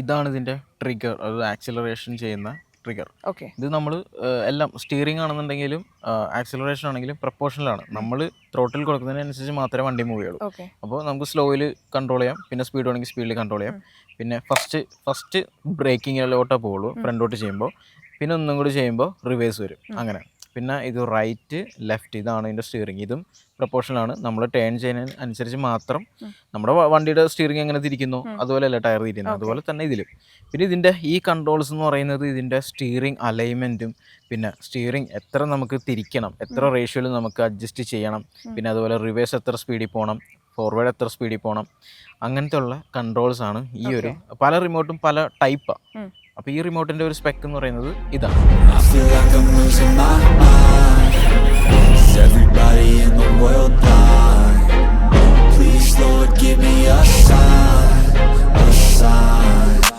ഇതാണ് ഇതിൻ്റെ ട്രിഗർ, അത് ആക്സിലറേഷൻ ചെയ്യുന്ന ട്രിഗർ. ഓക്കെ. ഇത് നമ്മൾ എല്ലാം സ്റ്റിയറിംഗ് ആണെന്നുണ്ടെങ്കിലും ആക്സിലറേഷൻ ആണെങ്കിലും പ്രപ്പോർഷനിലാണ്. നമ്മൾ ത്രോട്ടിൽ കൊടുക്കുന്നതിനനുസരിച്ച് മാത്രമേ വണ്ടി മൂവ് ചെയ്യുള്ളൂ. ഓക്കെ. അപ്പോൾ നമുക്ക് സ്ലോയിൽ കൺട്രോൾ ചെയ്യാം, പിന്നെ സ്പീഡ് വേണമെങ്കിൽ സ്പീഡിൽ കൺട്രോൾ ചെയ്യാം. പിന്നെ ഫസ്റ്റ് ബ്രേക്കിങ്ങിലോട്ടേ പോകുള്ളൂ ഫ്രണ്ടോട്ട് ചെയ്യുമ്പോൾ, പിന്നെ ഒന്നും കൂടി ചെയ്യുമ്പോൾ റിവേഴ്സ് വരും. അങ്ങനെ പിന്നെ ഇത് റൈറ്റ് ലെഫ്റ്റ് ഇതാണ് ഇതിൻ്റെ സ്റ്റിയറിംഗ്. ഇതും പ്രപ്പോർഷനാണ്. നമ്മൾ ടേൺ ചെയ്യുന്നതിന് അനുസരിച്ച് മാത്രം നമ്മുടെ വണ്ടിയുടെ സ്റ്റിയറിംഗ് എങ്ങനെ തിരിക്കുന്നു അതുപോലെയല്ല ടയർ തിരിക്കുന്നത്, അതുപോലെ തന്നെ ഇതിലും. പിന്നെ ഇതിൻ്റെ ഈ കൺട്രോൾസ് എന്ന് പറയുന്നത് ഇതിൻ്റെ സ്റ്റിയറിംഗ് അലൈൻമെൻറ്റും പിന്നെ സ്റ്റിയറിംഗ് എത്ര നമുക്ക് തിരിക്കണം, എത്ര റേഷ്യോയിൽ നമുക്ക് അഡ്ജസ്റ്റ് ചെയ്യണം, പിന്നെ അതുപോലെ റിവേഴ്സ് എത്ര സ്പീഡിൽ പോകണം, ഫോർവേഡ് എത്ര സ്പീഡിൽ പോകണം, അങ്ങനത്തെ ഉള്ള കൺട്രോൾസ് ആണ് ഈ ഒരു. പല റിമോട്ടും പല ടൈപ്പാണ്. അപ്പോൾ ഈ റിമോട്ടിൻ്റെ ഒരു സ്പെക്ക് എന്ന് പറയുന്നത് ഇതാണ്. I feel like I'm losing my mind. Is everybody in the world blind? Please Lord give me a sign, a sign.